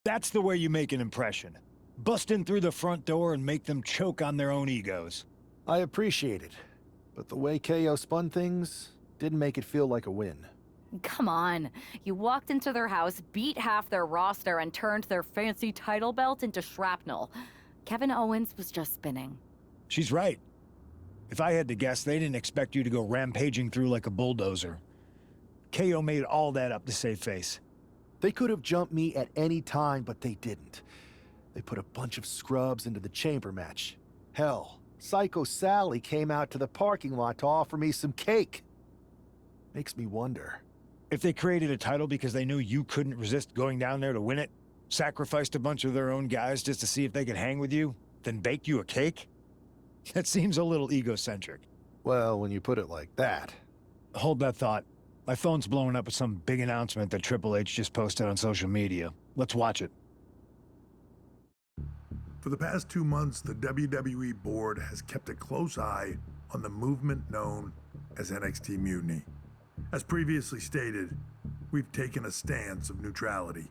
That's the way you make an impression. Bust in through the front door and make them choke on their own egos. I appreciate it, but the way KO spun things didn't make it feel like a win. Come on. You walked into their house, beat half their roster, and turned their fancy title belt into shrapnel. Kevin Owens was just spinning. She's right. If I had to guess, they didn't expect you to go rampaging through like a bulldozer. KO made all that up to save face. They could have jumped me at any time, but they didn't. They put a bunch of scrubs into the chamber match. Hell, Psycho Sally came out to the parking lot to offer me some cake. Makes me wonder. If they created a title because they knew you couldn't resist going down there to win it, sacrificed a bunch of their own guys just to see if they could hang with you, then baked you a cake? That seems a little egocentric. Well, when you put it like that. Hold that thought. My phone's blowing up with some big announcement that Triple H just posted on social media. Let's watch it. For the past 2 months, the WWE board has kept a close eye on the movement known as NXT Mutiny. As previously stated, we've taken a stance of neutrality.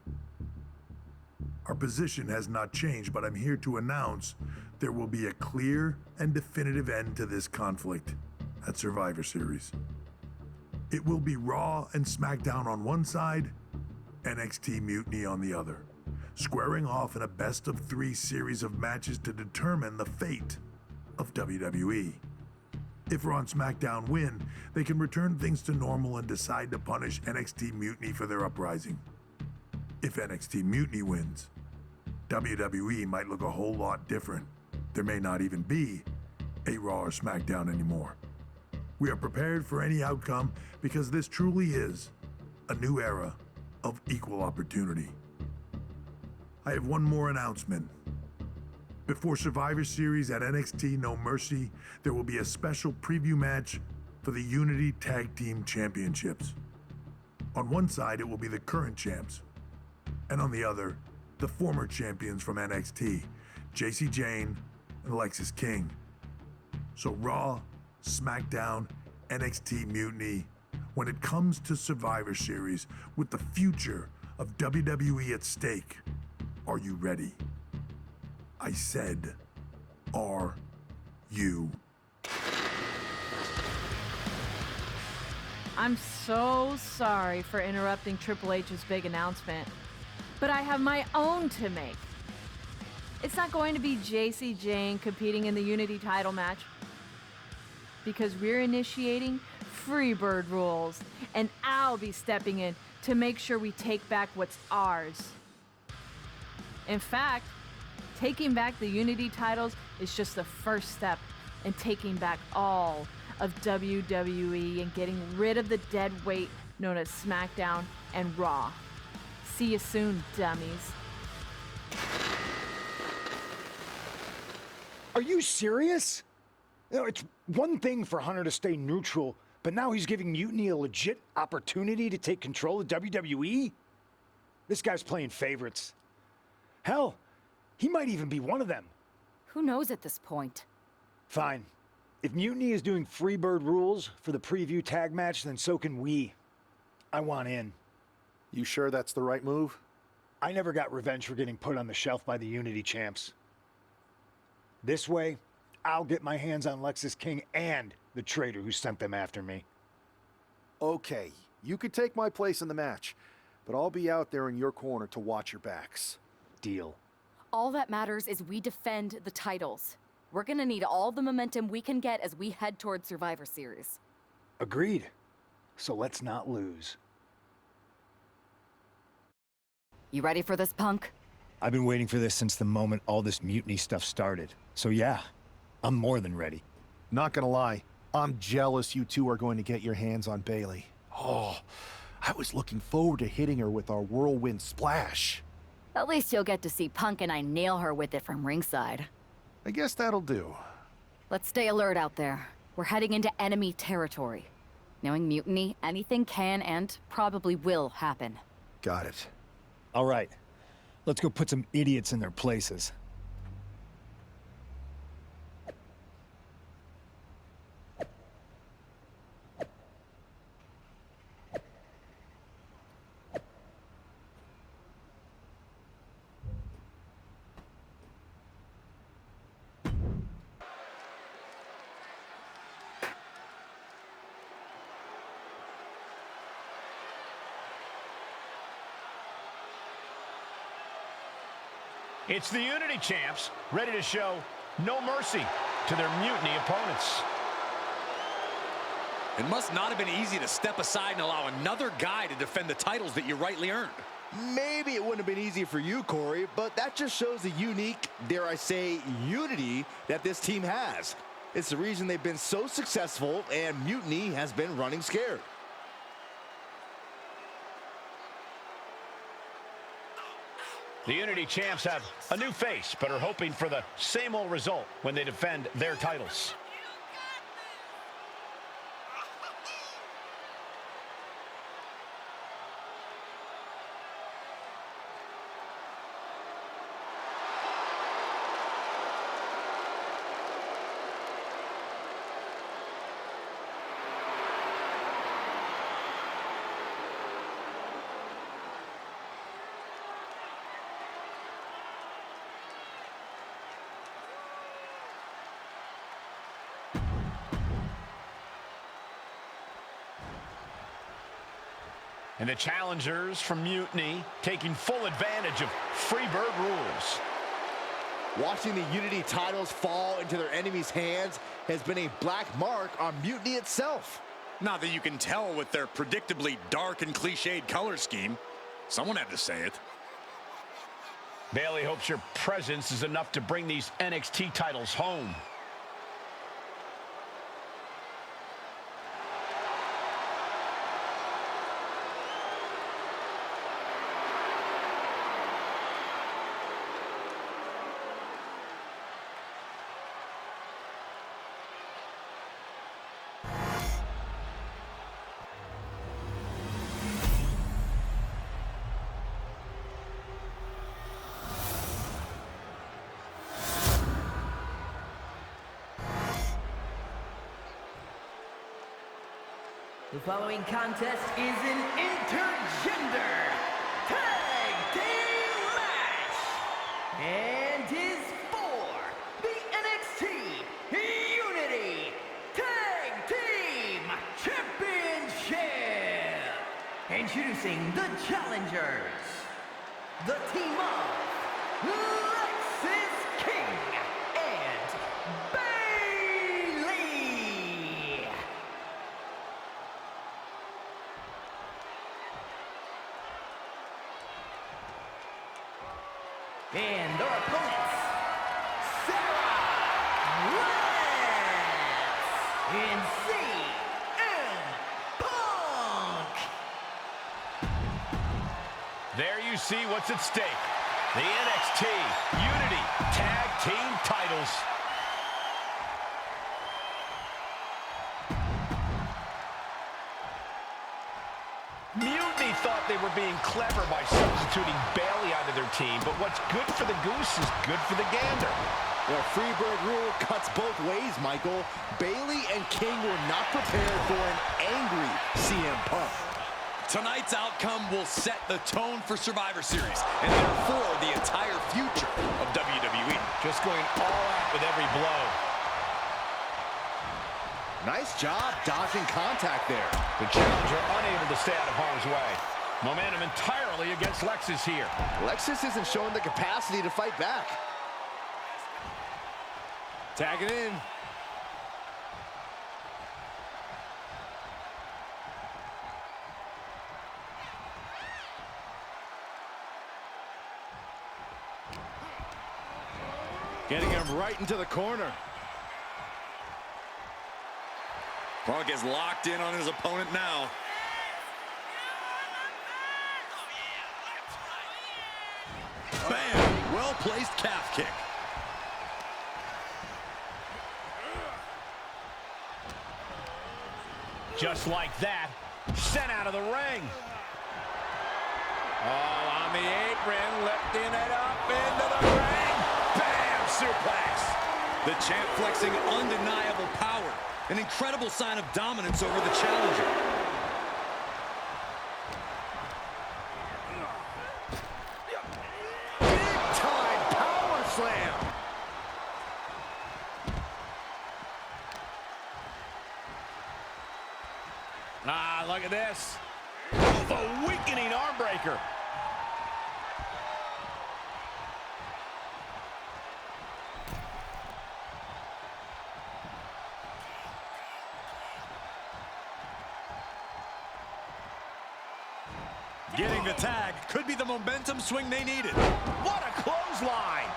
Our position has not changed, but I'm here to announce there will be a clear and definitive end to this conflict at Survivor Series. It will be Raw and SmackDown on one side, NXT Mutiny on the other, squaring off in a best-of-3 series of matches to determine the fate of WWE. If Raw and SmackDown win, they can return things to normal and decide to punish NXT Mutiny for their uprising. If NXT Mutiny wins, WWE might look a whole lot different. There may not even be a Raw or SmackDown anymore. We are prepared for any outcome because this truly is a new era of equal opportunity. I have one more announcement. Before Survivor Series at NXT No Mercy, there will be a special preview match for the Unity Tag Team Championships. On one side, it will be the current champs, and on the other, the former champions from NXT, Jacy Jayne and Alexis King. So Raw, SmackDown, NXT Mutiny, when it comes to Survivor Series with the future of WWE at stake, are you ready? I said, are you? I'm so sorry for interrupting Triple H's big announcement, but I have my own to make. It's not going to be Jacy Jayne competing in the Unity title match, because we're initiating Freebird rules, and I'll be stepping in to make sure we take back what's ours. In fact, taking back the Unity titles is just the first step in taking back all of WWE and getting rid of the dead weight known as SmackDown and Raw. See you soon, dummies. Are you serious? You know, it's one thing for Hunter to stay neutral, but now he's giving Mutiny a legit opportunity to take control of WWE? This guy's playing favorites. Hell, he might even be one of them. Who knows at this point? Fine. If Mutiny is doing Freebird rules for the preview tag match, then so can we. I want in. You sure that's the right move? I never got revenge for getting put on the shelf by the Unity champs. This way, I'll get my hands on Lexis King and the traitor who sent them after me. Okay, you could take my place in the match, but I'll be out there in your corner to watch your backs. Deal. All that matters is we defend the titles. We're gonna need all the momentum we can get as we head toward Survivor Series. Agreed. So let's not lose. You ready for this, punk? I've been waiting for this since the moment all this Mutiny stuff started. So yeah, I'm more than ready. Not gonna lie, I'm jealous you two are going to get your hands on Bayley. Oh, I was looking forward to hitting her with our whirlwind splash. At least you'll get to see Punk and I nail her with it from ringside. I guess that'll do. Let's stay alert out there. We're heading into enemy territory. Knowing Mutiny, anything can and probably will happen. Got it. All right, let's go put some idiots in their places. It's the Unity Champs, ready to show no mercy to their Mutiny opponents. It must not have been easy to step aside and allow another guy to defend the titles that you rightly earned. Maybe it wouldn't have been easy for you, Corey, but that just shows the unique, dare I say, unity that this team has. It's the reason they've been so successful, and Mutiny has been running scared. The Unity Champs have a new face, but are hoping for the same old result when they defend their titles. And the challengers from Mutiny taking full advantage of Freebird rules. Watching the Unity titles fall into their enemies' hands has been a black mark on Mutiny itself. Not that you can tell with their predictably dark and cliched color scheme. Someone had to say it. Bailey hopes your presence is enough to bring these NXT titles home. The following contest is an intergender tag team match and is for the NXT Unity Tag Team Championship. Introducing the challengers, the team of Lexis King and Bailey. And their opponents, Sarah, Lance, and CM Punk. There you see what's at stake. The NXT Unity Tag Team titles. Mutiny thought they were being clever by substituting Bailey out of their team, but what's good for the goose is good for the gander. The Freebird rule cuts both ways, Michael. Bailey and King were not prepared for an angry CM Punk. Tonight's outcome will set the tone for Survivor Series, and therefore the entire future of WWE. Just going all out with every blow. Nice job dodging contact there. The challenger unable to stay out of harm's way. Momentum entirely against Lexis here. Lexis isn't showing the capacity to fight back. Tag it in. Getting him right into the corner. Punk is locked in on his opponent now. Bam! Well-placed calf kick. Just like that, sent out of the ring. Oh, on the apron, lifting it up into the ring. Bam! Suplex. The champ flexing undeniable power. An incredible sign of dominance over the challenger. Big-time power slam. Ah, look at this. The weakening arm breaker. Getting the tag could be the momentum swing they needed. What a clothesline!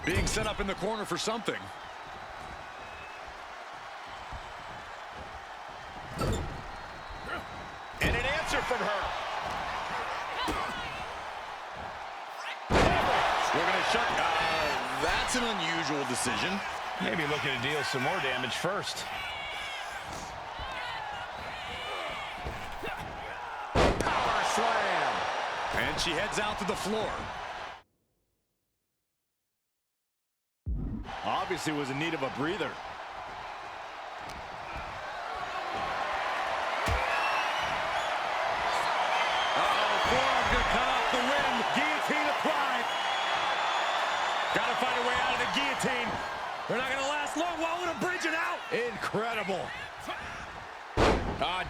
Being set up in the corner for something. And an answer from her. We're going to shut... that's an unusual decision. Maybe looking to deal some more damage first. Power slam! And she heads out to the floor. Obviously was in need of a breather. Forearm gonna cut off the wind. Guillotine applied. Gotta find a way out of the guillotine. They're not gonna last long. Why would a bridge it out? Incredible.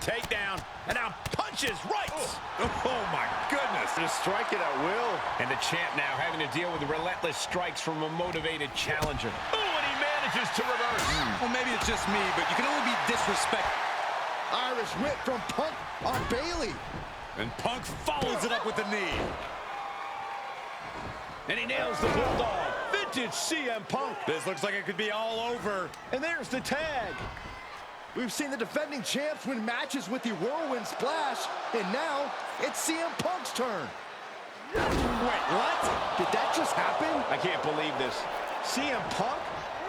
Takedown. And now punches right. Oh my goodness. Just strike it at will. And the champ now having to deal with the relentless strikes from a motivated challenger. Oh, and he manages to reverse. Well, maybe it's just me, but you can only be disrespectful. Irish whip from Punk on Bailey. And Punk follows it up with the knee. And he nails the bulldog. Vintage CM Punk. This looks like it could be all over. And there's the tag. We've seen the defending champs win matches with the whirlwind splash, and now it's CM Punk's turn. Wait, what? Did that just happen? I can't believe this. CM Punk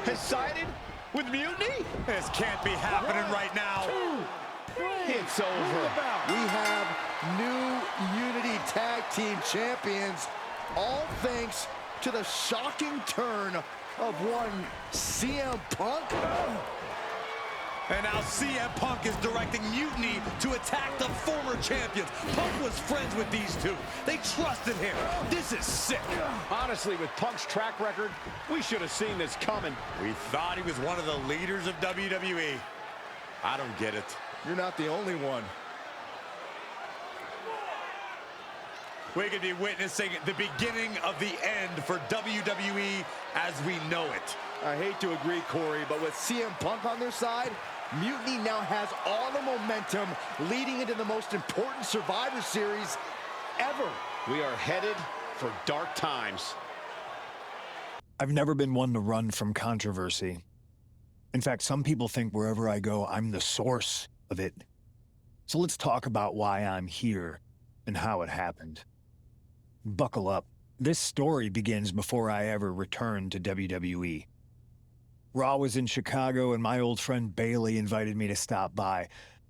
has sided with Mutiny? This can't be happening right now. It's over. We have new Unity Tag Team Champions, all thanks to the shocking turn of one CM Punk. And now CM Punk is directing Mutiny to attack the former champions. Punk was friends with these two. They trusted him. This is sick. Honestly, with Punk's track record, we should have seen this coming. We thought he was one of the leaders of WWE. I don't get it. You're not the only one. We could be witnessing the beginning of the end for WWE as we know it. I hate to agree, Corey, but with CM Punk on their side, Mutiny now has all the momentum leading into the most important Survivor Series ever. We are headed for dark times. I've never been one to run from controversy. In fact, some people think wherever I go, I'm the source of it. So let's talk about why I'm here and how it happened. Buckle up. This story begins before I ever returned to WWE. Raw was in Chicago, and my old friend Bailey invited me to stop by.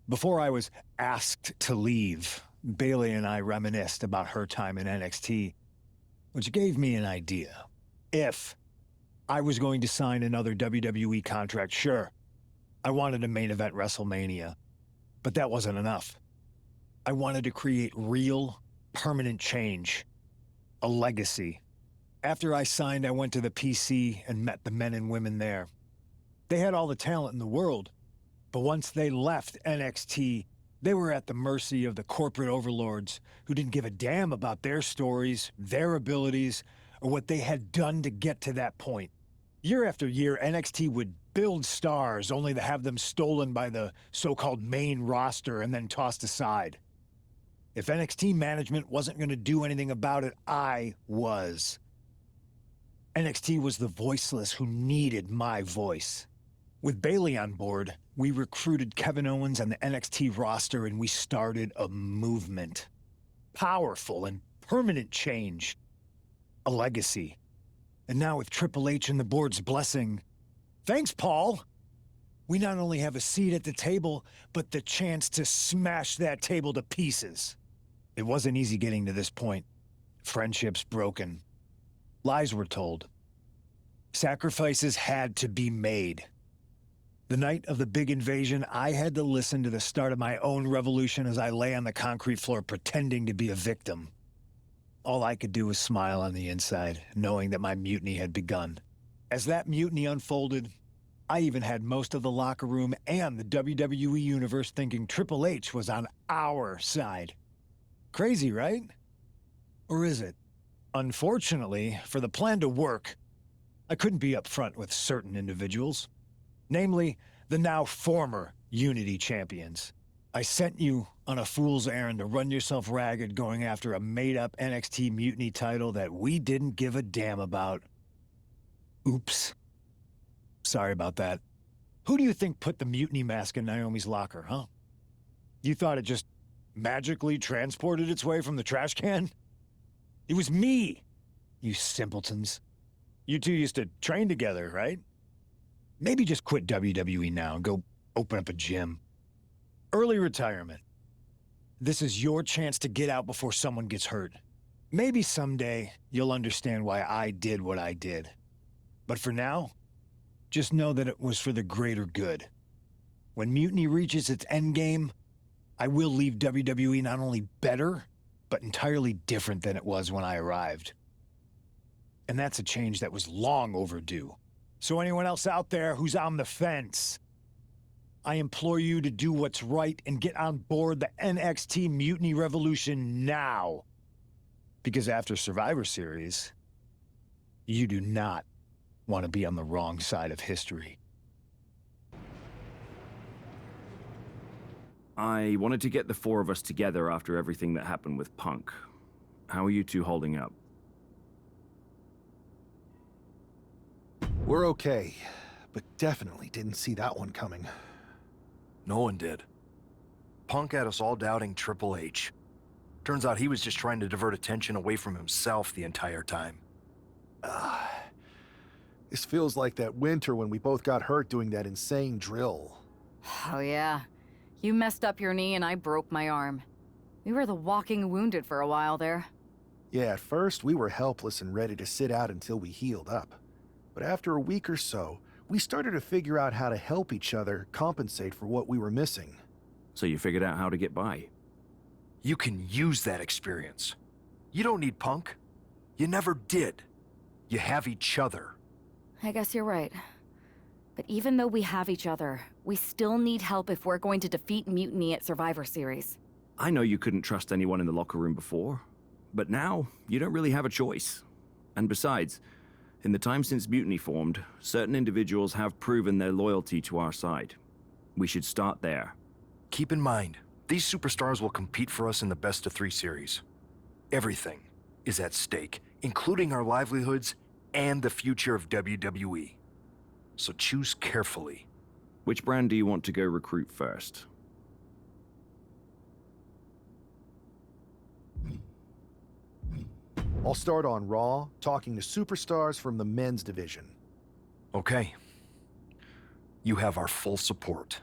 Before I was asked to leave, Bailey and I reminisced about her time in NXT, which gave me an idea. If I was going to sign another WWE contract, sure, I wanted to main event WrestleMania, but that wasn't enough. I wanted to create real, permanent change, a legacy. After I signed, I went to the PC and met the men and women there. They had all the talent in the world, but once they left NXT, they were at the mercy of the corporate overlords who didn't give a damn about their stories, their abilities, or what they had done to get to that point. Year after year, NXT would build stars only to have them stolen by the so-called main roster and then tossed aside. If NXT management wasn't going to do anything about it, I was. NXT was the voiceless who needed my voice. With Bailey on board, we recruited Kevin Owens and the NXT roster, and we started a movement. Powerful and permanent change. A legacy. And now with Triple H and the board's blessing, thanks, Paul! We not only have a seat at the table, but the chance to smash that table to pieces. It wasn't easy getting to this point. Friendships broken. Lies were told. Sacrifices had to be made. The night of the big invasion, I had to listen to the start of my own revolution as I lay on the concrete floor pretending to be a victim. All I could do was smile on the inside, knowing that my mutiny had begun. As that mutiny unfolded, I even had most of the locker room and the WWE Universe thinking Triple H was on our side. Crazy, right? Or is it? Unfortunately, for the plan to work, I couldn't be upfront with certain individuals. Namely, the now former Unity champions. I sent you on a fool's errand to run yourself ragged going after a made-up NXT Mutiny title that we didn't give a damn about. Oops. Sorry about that. Who do you think put the Mutiny mask in Naomi's locker, huh? You thought it just magically transported its way from the trash can? It was me, you simpletons. You two used to train together, right? Maybe just quit WWE now and go open up a gym. Early retirement. This is your chance to get out before someone gets hurt. Maybe someday you'll understand why I did what I did. But for now, just know that it was for the greater good. When Mutiny reaches its endgame, I will leave WWE not only better, but entirely different than it was when I arrived. And that's a change that was long overdue. So anyone else out there who's on the fence, I implore you to do what's right and get on board the NXT Mutiny Revolution now. Because after Survivor Series, you do not want to be on the wrong side of history. I wanted to get the four of us together after everything that happened with Punk. How are you two holding up? We're okay, but definitely didn't see that one coming. No one did. Punk had us all doubting Triple H. Turns out he was just trying to divert attention away from himself the entire time. This feels like that winter when we both got hurt doing that insane drill. Oh yeah. You messed up your knee and I broke my arm. We were the walking wounded for a while there. Yeah, at first we were helpless and ready to sit out until we healed up. But after a week or so, we started to figure out how to help each other compensate for what we were missing. So you figured out how to get by? You can use that experience. You don't need Punk. You never did. You have each other. I guess you're right. But even though we have each other, we still need help if we're going to defeat Mutiny at Survivor Series. I know you couldn't trust anyone in the locker room before, but now you don't really have a choice. And besides, in the time since Mutiny formed, certain individuals have proven their loyalty to our side. We should start there. Keep in mind, these superstars will compete for us in the best-of-3 series. Everything is at stake, including our livelihoods and the future of WWE. So choose carefully. Which brand do you want to go recruit first? I'll start on Raw, talking to superstars from the men's division. Okay. You have our full support.